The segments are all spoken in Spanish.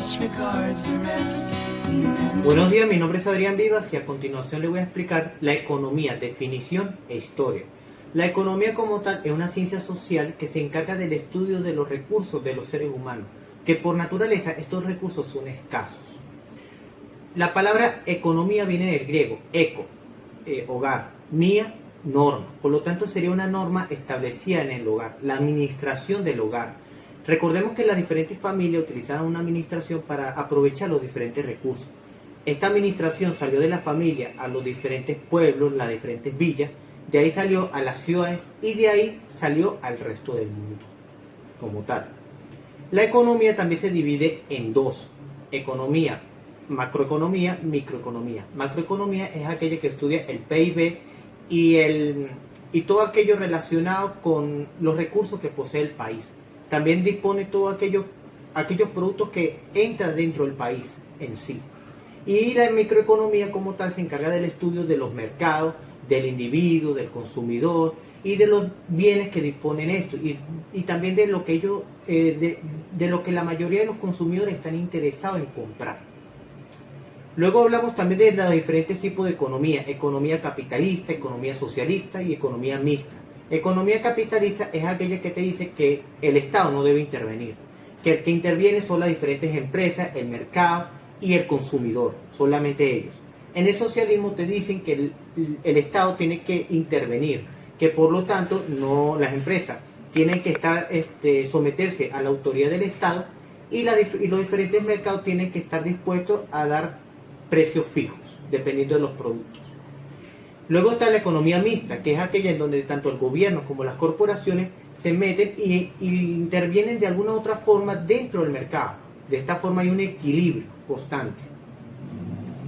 disregards the rest. Buenos días, mi nombre es Adrián Vivas y a continuación le voy a explicar la economía, definición e historia. La economía como tal es una ciencia social que se encarga del estudio de los recursos de los seres humanos, que por naturaleza estos recursos son escasos. La palabra economía viene del griego, eco, hogar, mía, norma. Por lo tanto sería una norma establecida en el hogar, la administración del hogar. Recordemos que las diferentes familias utilizaban una administración para aprovechar los diferentes recursos. Esta administración salió de la familia a los diferentes pueblos, las diferentes villas, de ahí salió a las ciudades y de ahí salió al resto del mundo como tal. La economía también se divide en dos: economía, macroeconomía, microeconomía. Macroeconomía es aquella que estudia el PIB y todo aquello relacionado con los recursos que posee el país. También dispone todos aquellos productos que entran dentro del país en sí. Y la microeconomía como tal se encarga del estudio de los mercados, del individuo, del consumidor y de los bienes que disponen estos y también de lo que de lo que la mayoría de los consumidores están interesados en comprar. Luego hablamos también de los diferentes tipos de economía: economía capitalista, economía socialista y economía mixta. Economía capitalista es aquella que te dice que el Estado no debe intervenir, que el que interviene son las diferentes empresas, el mercado y el consumidor, solamente ellos. En el socialismo te dicen que el Estado tiene que intervenir, que por lo tanto las empresas tienen que someterse a la autoridad del Estado y los diferentes mercados tienen que estar dispuestos a dar precios fijos, dependiendo de los productos. Luego está la economía mixta, que es aquella en donde tanto el gobierno como las corporaciones se meten y intervienen de alguna u otra forma dentro del mercado. De esta forma hay un equilibrio constante.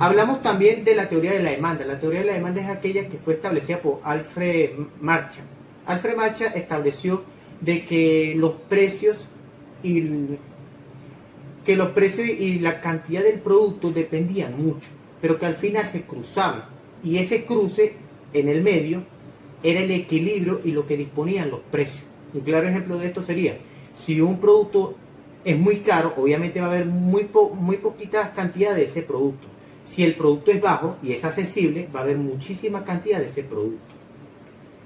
Hablamos también de la teoría de la demanda. La teoría de la demanda es aquella que fue establecida por Alfred Marshall. Alfred Marshall estableció de que los precios y la cantidad del producto dependían mucho, pero que al final se cruzaban. Y ese cruce en el medio era el equilibrio y lo que disponían los precios. Un claro ejemplo de esto sería: si un producto es muy caro, obviamente va a haber muy poquita cantidad de ese producto. Si el producto es bajo y es accesible, va a haber muchísima cantidad de ese producto.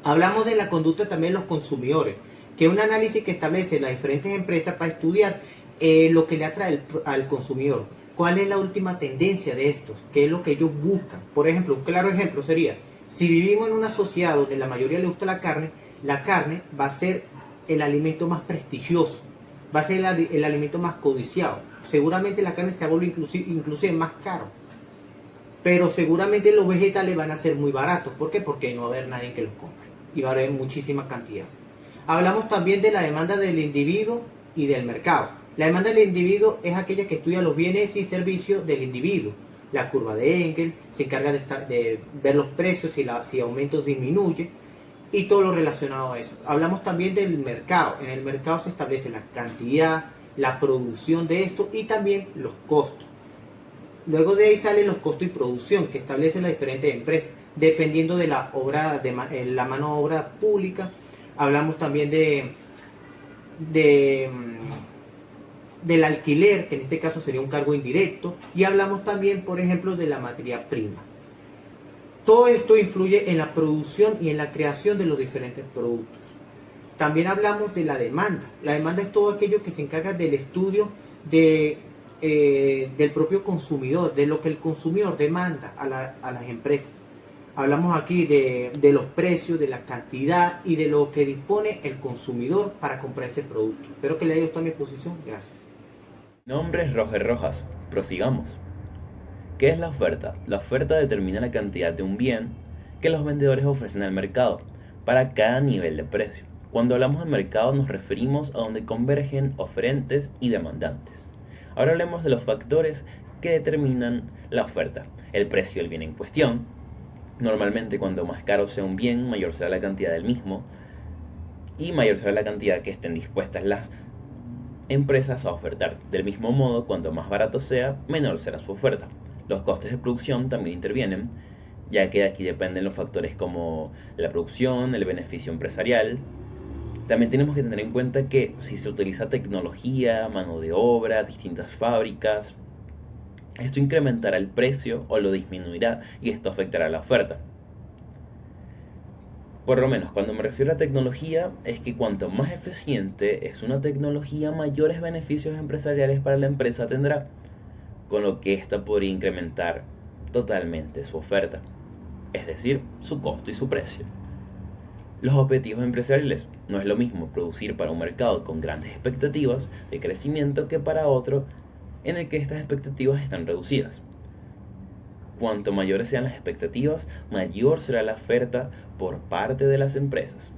Hablamos de la conducta también de los consumidores, que es un análisis que establece las diferentes empresas para estudiar lo que le atrae al consumidor. ¿Cuál es la última tendencia de estos? ¿Qué es lo que ellos buscan? Por ejemplo, un claro ejemplo sería: si vivimos en una sociedad donde la mayoría le gusta la carne va a ser el alimento más prestigioso, va a ser el alimento más codiciado. Seguramente la carne se vuelve inclusive más caro, pero seguramente los vegetales van a ser muy baratos. ¿Por qué? Porque no va a haber nadie que los compre y va a haber muchísima cantidad. Hablamos también de la demanda del individuo y del mercado. La demanda del individuo es aquella que estudia los bienes y servicios del individuo. La curva de Engel se encarga de ver los precios, si aumenta o disminuye, y todo lo relacionado a eso. Hablamos también del mercado. En el mercado se establece la cantidad, la producción de esto y también los costos. Luego de ahí salen los costos y producción que establecen las diferentes empresas, dependiendo de la mano de obra pública. Hablamos también del alquiler, que en este caso sería un cargo indirecto, y hablamos también, por ejemplo, de la materia prima. Todo esto influye en la producción y en la creación de los diferentes productos. También hablamos de la demanda. La demanda es todo aquello que se encarga del estudio del propio consumidor, de lo que el consumidor demanda a las empresas. Hablamos aquí de los precios, de la cantidad y de lo que dispone el consumidor para comprar ese producto. Espero que le haya gustado mi exposición. Gracias. Mi nombre es Roger Rojas. Prosigamos. ¿Qué es la oferta? La oferta determina la cantidad de un bien que los vendedores ofrecen al mercado para cada nivel de precio. Cuando hablamos de mercado nos referimos a donde convergen oferentes y demandantes. Ahora hablemos de los factores que determinan la oferta. El precio del bien en cuestión. Normalmente cuanto más caro sea un bien, mayor será la cantidad del mismo y mayor será la cantidad que estén dispuestas las empresas a ofertar. Del mismo modo, cuanto más barato sea, menor será su oferta. Los costes de producción también intervienen, ya que aquí dependen los factores como la producción, el beneficio empresarial También tenemos que tener en cuenta que si se utiliza tecnología, mano de obra, distintas fábricas, esto incrementará el precio o lo disminuirá y esto afectará la oferta. Por lo menos cuando me refiero a tecnología es que cuanto más eficiente es una tecnología, mayores beneficios empresariales para la empresa tendrá, con lo que ésta podría incrementar totalmente su oferta, es decir, su costo y su precio. Los objetivos empresariales: no es lo mismo producir para un mercado con grandes expectativas de crecimiento que para otro en el que estas expectativas están reducidas. Cuanto mayores sean las expectativas, mayor será la oferta por parte de las empresas.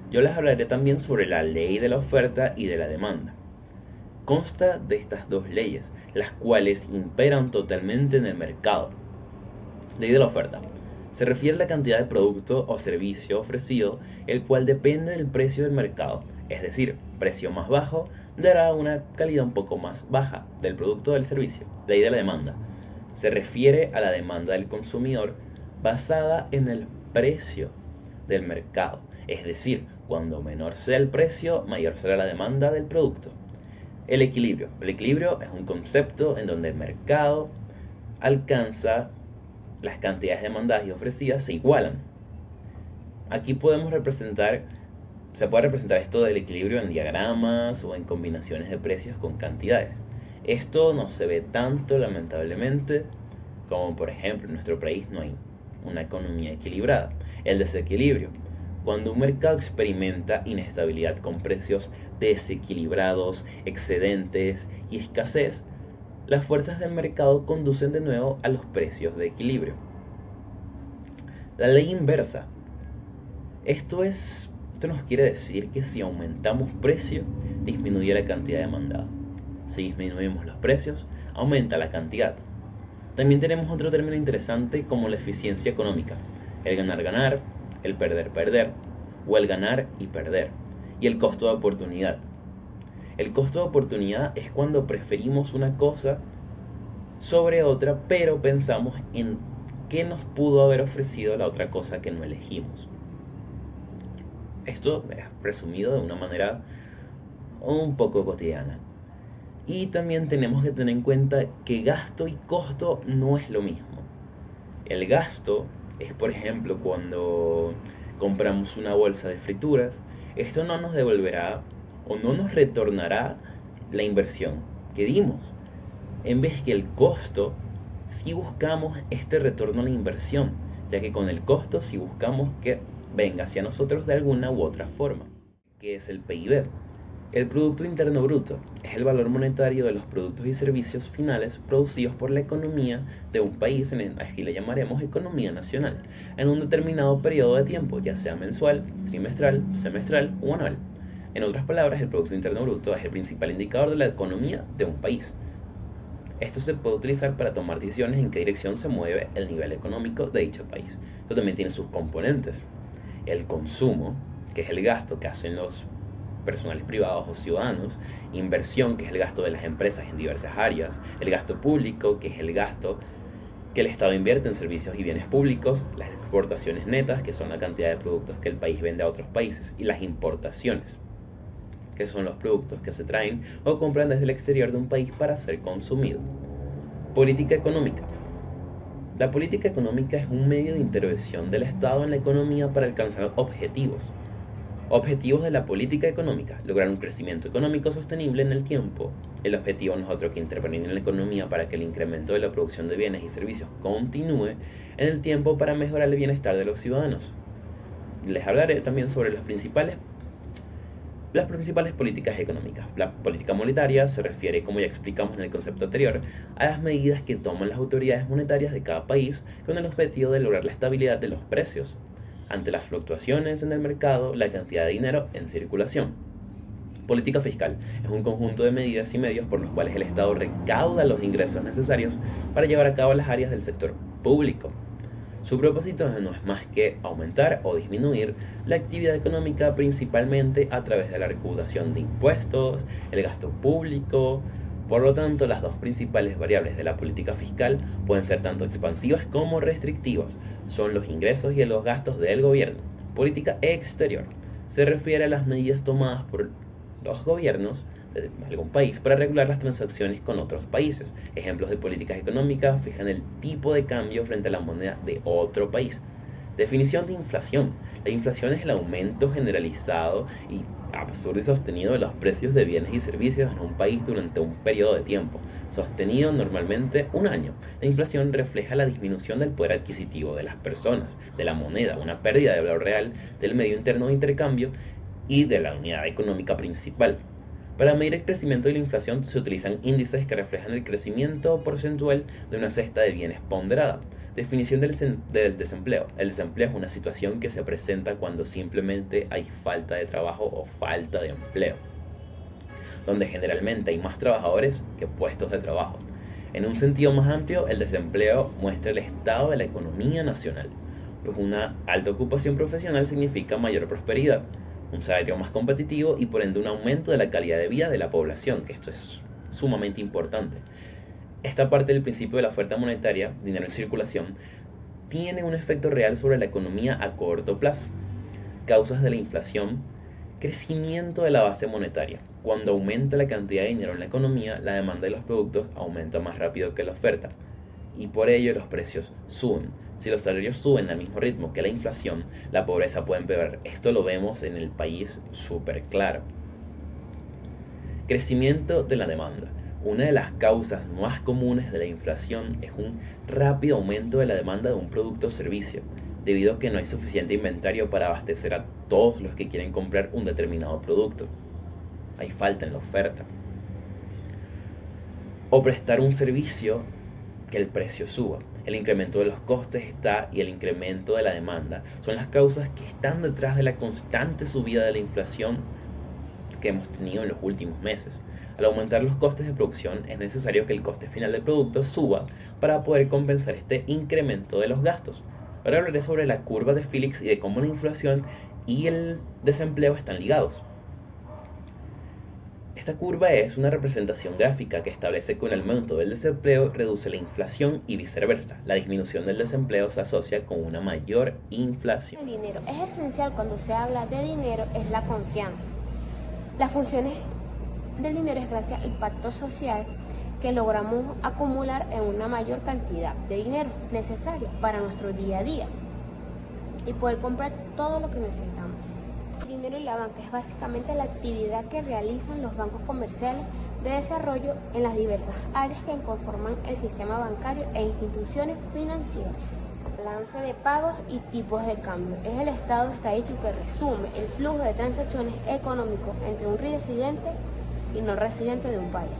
Yo les hablaré también sobre la ley de la oferta y de la demanda. Consta de estas dos leyes, las cuales imperan totalmente en el mercado. Ley de la oferta. Se refiere a la cantidad de producto o servicio ofrecido, el cual depende del precio del mercado, es decir, precio más bajo dará una calidad un poco más baja del producto o del servicio. Ley de la demanda. Se refiere a la demanda del consumidor basada en el precio del mercado, es decir, cuando menor sea el precio, mayor será la demanda del producto. El equilibrio. El equilibrio es un concepto en donde el mercado alcanza las cantidades demandadas y ofrecidas se igualan. Aquí se puede representar esto del equilibrio en diagramas o en combinaciones de precios con cantidades. Esto no se ve tanto, lamentablemente, como por ejemplo en nuestro país no hay una economía equilibrada. El desequilibrio. Cuando un mercado experimenta inestabilidad con precios desequilibrados, excedentes y escasez, las fuerzas del mercado conducen de nuevo a los precios de equilibrio. La ley inversa. Esto nos quiere decir que si aumentamos precio, disminuye la cantidad demandada. Si disminuimos los precios, aumenta la cantidad. También tenemos otro término interesante como la eficiencia económica. El ganar-ganar, el perder-perder, o el ganar y perder. Y el costo de oportunidad. El costo de oportunidad es cuando preferimos una cosa sobre otra, pero pensamos en qué nos pudo haber ofrecido la otra cosa que no elegimos. Esto es resumido de una manera un poco cotidiana. Y también tenemos que tener en cuenta que gasto y costo no es lo mismo. El gasto es, por ejemplo, cuando compramos una bolsa de frituras, esto no nos devolverá o no nos retornará la inversión que dimos. En vez que el costo, sí buscamos este retorno a la inversión, ya que con el costo sí buscamos que venga hacia nosotros de alguna u otra forma. ¿Qué es el PIB? El Producto Interno Bruto es el valor monetario de los productos y servicios finales producidos por la economía de un país, aquí le llamaremos economía nacional, en un determinado periodo de tiempo, ya sea mensual, trimestral, semestral o anual. En otras palabras, el Producto Interno Bruto es el principal indicador de la economía de un país. Esto se puede utilizar para tomar decisiones en qué dirección se mueve el nivel económico de dicho país. Esto también tiene sus componentes. El consumo, que es el gasto que hacen los personales privados o ciudadanos, inversión, que es el gasto de las empresas en diversas áreas, el gasto público, que es el gasto que el Estado invierte en servicios y bienes públicos, las exportaciones netas, que son la cantidad de productos que el país vende a otros países, y las importaciones, que son los productos que se traen o compran desde el exterior de un país para ser consumido. Política económica. La política económica es un medio de intervención del Estado en la economía para alcanzar objetivos. Objetivos de la política económica: lograr un crecimiento económico sostenible en el tiempo. El objetivo no es otro que intervenir en la economía para que el incremento de la producción de bienes y servicios continúe en el tiempo para mejorar el bienestar de los ciudadanos. Les hablaré también sobre las principales políticas económicas. La política monetaria se refiere, como ya explicamos en el concepto anterior, a las medidas que toman las autoridades monetarias de cada país con el objetivo de lograr la estabilidad de los precios ante las fluctuaciones en el mercado, la cantidad de dinero en circulación. Política fiscal es un conjunto de medidas y medios por los cuales el Estado recauda los ingresos necesarios para llevar a cabo las áreas del sector público. Su propósito no es más que aumentar o disminuir la actividad económica, principalmente a través de la recaudación de impuestos, el gasto público. Por lo tanto, las dos principales variables de la política fiscal pueden ser tanto expansivas como restrictivas. Son los ingresos y los gastos del gobierno. Política exterior. se refiere a las medidas tomadas por los gobiernos de algún país para regular las transacciones con otros países. Ejemplos de políticas económicas fijan el tipo de cambio frente a la moneda de otro país. Definición de inflación. La inflación es el aumento generalizado y absurdo y sostenido de los precios de bienes y servicios en un país durante un periodo de tiempo, sostenido normalmente un año. La inflación refleja la disminución del poder adquisitivo de las personas, de la moneda, una pérdida de valor real del medio interno de intercambio y de la unidad económica principal. Para medir el crecimiento de la inflación se utilizan índices que reflejan el crecimiento porcentual de una cesta de bienes ponderada. Definición del desempleo. El desempleo es una situación que se presenta cuando simplemente hay falta de trabajo o falta de empleo, donde generalmente hay más trabajadores que puestos de trabajo. En un sentido más amplio, el desempleo muestra el estado de la economía nacional, pues una alta ocupación profesional significa mayor prosperidad, un salario más competitivo y por ende un aumento de la calidad de vida de la población, que esto es sumamente importante. Esta parte del principio de la oferta monetaria, dinero en circulación, tiene un efecto real sobre la economía a corto plazo. Causas de la inflación: crecimiento de la base monetaria. Cuando aumenta la cantidad de dinero en la economía, la demanda de los productos aumenta más rápido que la oferta y por ello los precios suben. Si los salarios suben al mismo ritmo que la inflación, la pobreza puede empeorar. Esto lo vemos en el país súper claro. Crecimiento de la demanda. Una de las causas más comunes de la inflación es un rápido aumento de la demanda de un producto o servicio, debido a que no hay suficiente inventario para abastecer a todos los que quieren comprar un determinado producto. Hay falta en la oferta. O prestar un servicio que el precio suba. El incremento de los costes y el incremento de la demanda son las causas que están detrás de la constante subida de la inflación que hemos tenido en los últimos meses. Al aumentar los costes de producción, es necesario que el coste final del producto suba para poder compensar este incremento de los gastos. Ahora hablaré sobre la curva de Phillips y de cómo la inflación y el desempleo están ligados. Esta curva es una representación gráfica que establece que un aumento del desempleo reduce la inflación y viceversa. La disminución del desempleo se asocia con una mayor inflación. El dinero es esencial cuando se habla de dinero, es la confianza. Las funciones del dinero es gracias al pacto social que logramos acumular en una mayor cantidad de dinero necesario para nuestro día a día y poder comprar todo lo que necesitamos. El dinero en la banca es básicamente la actividad que realizan los bancos comerciales de desarrollo en las diversas áreas que conforman el sistema bancario e instituciones financieras. Balance de pagos y tipos de cambio es el estado estadístico que resume el flujo de transacciones económicos entre un residente y no residente de un país.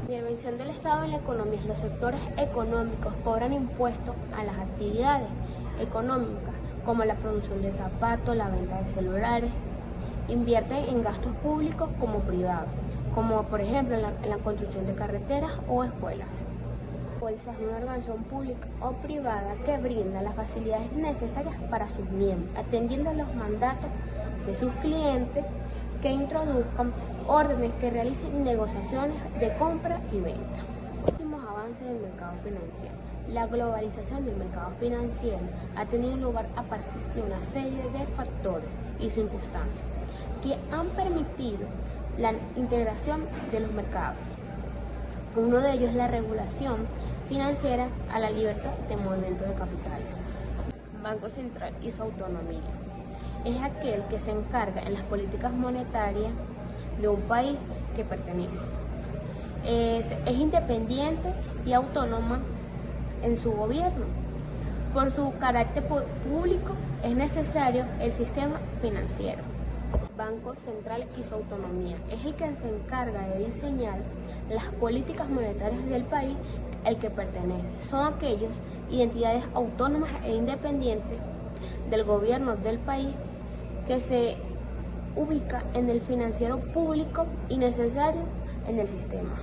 Intervención del Estado en la economía. Los sectores económicos cobran impuestos a las actividades económicas como la producción de zapatos, la venta de celulares, invierten en gastos públicos como privados, como por ejemplo en la construcción de carreteras o escuelas. Bolsa es una organización pública o privada que brinda las facilidades necesarias para sus miembros, atendiendo a los mandatos de sus clientes que introduzcan órdenes que realicen negociaciones de compra y venta. Últimos avances del mercado financiero. La globalización del mercado financiero ha tenido lugar a partir de una serie de factores y circunstancias que han permitido la integración de los mercados. Uno de ellos es la regulación financiera a la libertad de movimiento de capitales. Banco Central y su autonomía. Es aquel que se encarga en las políticas monetarias de un país que pertenece. Es independiente y autónoma en su gobierno. Por su carácter público es necesario el sistema financiero. Banco Central y su autonomía. Es el que se encarga de diseñar las políticas monetarias del país al que pertenece. Son aquellos entidades autónomas e independientes del gobierno del país que se ubica en el financiero público y necesario en el sistema.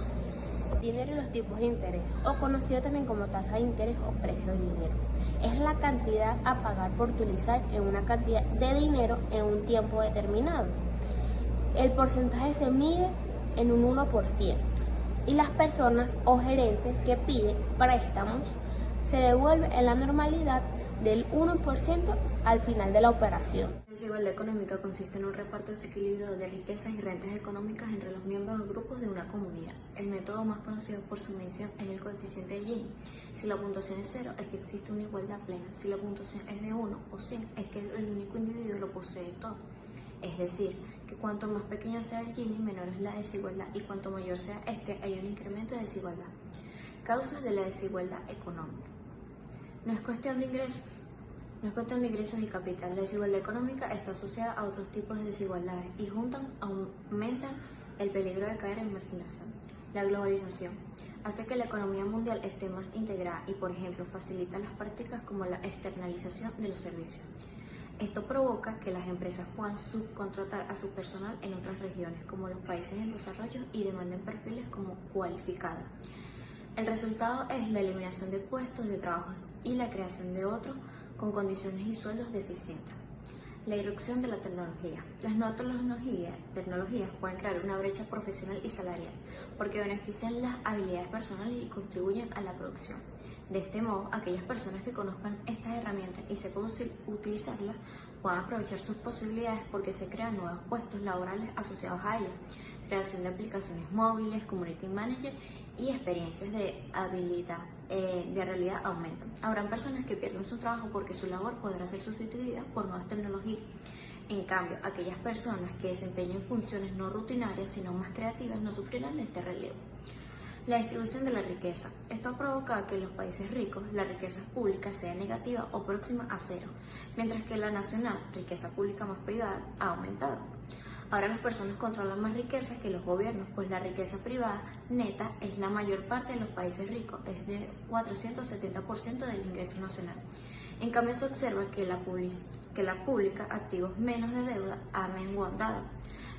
Dinero y los tipos de interés, o conocido también como tasa de interés o precio del dinero. Es la cantidad a pagar por utilizar en una cantidad de dinero en un tiempo determinado. El porcentaje se mide en un 1% y las personas o gerentes que piden préstamos se devuelve en la normalidad del 1% al final de la operación. La desigualdad económica consiste en un reparto desequilibrado de riquezas y rentas económicas entre los miembros o grupos de una comunidad. El método más conocido por su medición es el coeficiente de Gini. Si la puntuación es 0, es que existe una igualdad plena. Si la puntuación es de 1 o 100, es que el único individuo lo posee todo. Es decir, que cuanto más pequeño sea el Gini, menor es la desigualdad, y cuanto mayor sea este, hay un incremento de desigualdad. Causas de la desigualdad económica. No es cuestión de ingresos y capital. La desigualdad económica está asociada a otros tipos de desigualdades y juntas aumentan el peligro de caer en marginación. La globalización hace que la economía mundial esté más integrada y, por ejemplo, facilita las prácticas como la externalización de los servicios. Esto provoca que las empresas puedan subcontratar a su personal en otras regiones, como los países en desarrollo, y demanden perfiles como cualificados. El resultado es la eliminación de puestos de trabajo y la creación de otros con condiciones y sueldos deficientes. La irrupción de la tecnología. Las nuevas tecnologías pueden crear una brecha profesional y salarial porque benefician las habilidades personales y contribuyen a la producción. De este modo, aquellas personas que conozcan estas herramientas y sepan utilizarlas puedan aprovechar sus posibilidades porque se crean nuevos puestos laborales asociados a ellas. Creación de aplicaciones móviles, community manager y experiencias de realidad aumentan. Habrán personas que pierden su trabajo porque su labor podrá ser sustituida por nuevas tecnologías. En cambio, aquellas personas que desempeñen funciones no rutinarias sino más creativas no sufrirán de este relevo. La distribución de la riqueza. Esto ha provocado que en los países ricos la riqueza pública sea negativa o próxima a cero, mientras que la nacional, riqueza pública más privada, ha aumentado. Ahora las personas controlan más riquezas que los gobiernos, pues la riqueza privada neta es la mayor parte de los países ricos, es de 470% del ingreso nacional. En cambio se observa que la pública, activos menos de deuda, ha menguado.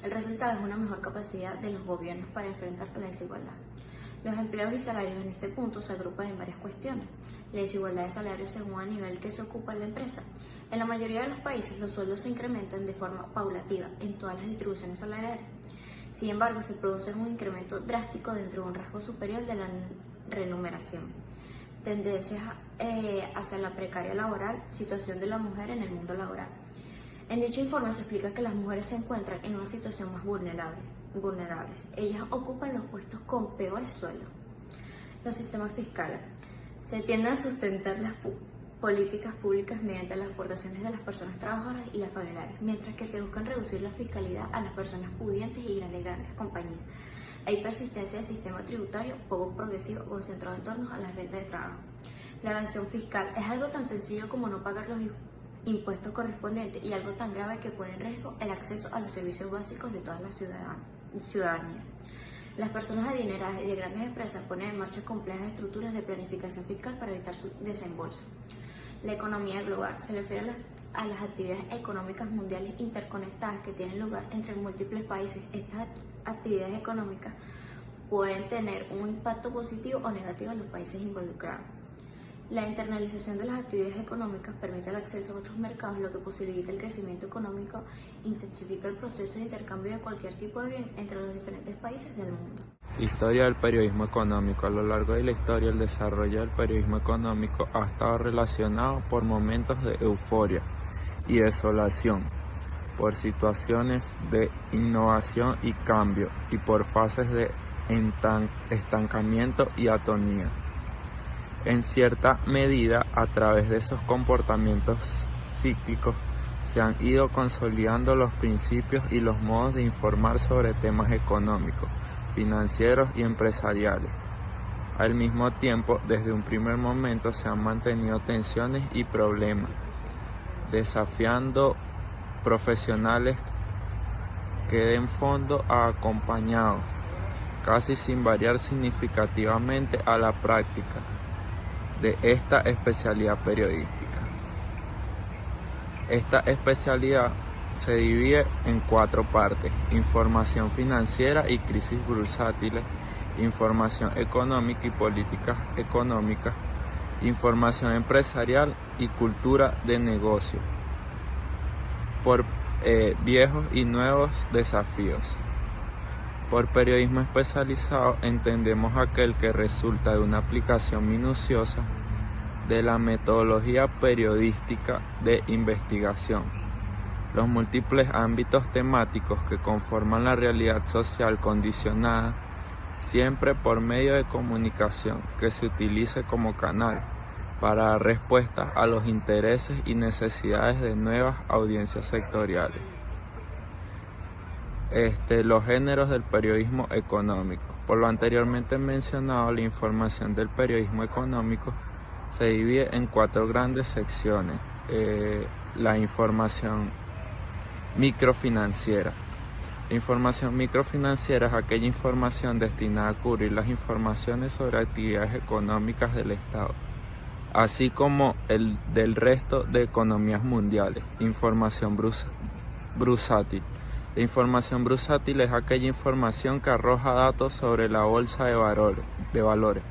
El resultado es una mejor capacidad de los gobiernos para enfrentar la desigualdad. Los empleos y salarios en este punto se agrupan en varias cuestiones. La desigualdad de salarios según el nivel que se ocupa en la empresa. En la mayoría de los países los sueldos se incrementan de forma paulativa en todas las distribuciones salariales. Sin embargo, se produce un incremento drástico dentro de un rasgo superior de la remuneración. Tendencias hacia la precaria laboral, situación de la mujer en el mundo laboral. En dicho informe se explica que las mujeres se encuentran en una situación más vulnerables. Ellas ocupan los puestos con peores sueldos. Los sistemas fiscales. Se tienden a sustentar las políticas públicas mediante las aportaciones de las personas trabajadoras y las familiares, mientras que se buscan reducir la fiscalidad a las personas pudientes y grandes compañías. Hay persistencia del sistema tributario poco progresivo concentrado en torno a las rentas de trabajo. La evasión fiscal es algo tan sencillo como no pagar los impuestos correspondientes y algo tan grave que pone en riesgo el acceso a los servicios básicos de toda la ciudadanía. Las personas adineradas y de grandes empresas ponen en marcha complejas estructuras de planificación fiscal para evitar su desembolso. La economía global se refiere a las actividades económicas mundiales interconectadas que tienen lugar entre múltiples países. Estas actividades económicas pueden tener un impacto positivo o negativo en los países involucrados. La internalización de las actividades económicas permite el acceso a otros mercados, lo que posibilita el crecimiento económico, intensifica el proceso de intercambio de cualquier tipo de bien entre los diferentes países del mundo. Historia del periodismo económico. A lo largo de la historia, el desarrollo del periodismo económico ha estado relacionado por momentos de euforia y desolación, por situaciones de innovación y cambio, y por fases de estancamiento y atonía. En cierta medida, a través de esos comportamientos cíclicos, se han ido consolidando los principios y los modos de informar sobre temas económicos, financieros y empresariales. Al mismo tiempo, desde un primer momento se han mantenido tensiones y problemas, desafiando profesionales que den fondo a acompañados, casi sin variar significativamente a la práctica de esta especialidad periodística. Esta especialidad se divide en 4 partes: información financiera y crisis bursátiles, información económica y políticas económicas, información empresarial y cultura de negocio, por viejos y nuevos desafíos. Por periodismo especializado entendemos aquel que resulta de una aplicación minuciosa de la metodología periodística de investigación. Los múltiples ámbitos temáticos que conforman la realidad social condicionada, siempre por medio de comunicación que se utilice como canal para dar respuestas a los intereses y necesidades de nuevas audiencias sectoriales. Los géneros del periodismo económico. Por lo anteriormente mencionado, la información del periodismo económico se divide en 4 grandes secciones. La información microfinanciera. La información microfinanciera es aquella información destinada a cubrir las informaciones sobre actividades económicas del Estado, así como el del resto de economías mundiales. Información bursátil. La información bursátil es aquella información que arroja datos sobre la bolsa de valores,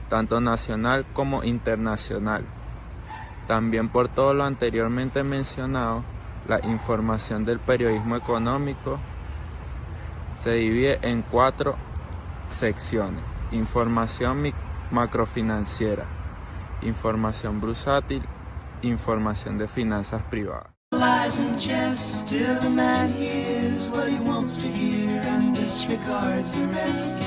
tanto nacional como internacional. También, por todo lo anteriormente mencionado, la información del periodismo económico se divide en 4 secciones: información macrofinanciera, información bursátil, información de finanzas privadas. Lies and jest, still the man hears what he wants to hear and disregards the rest.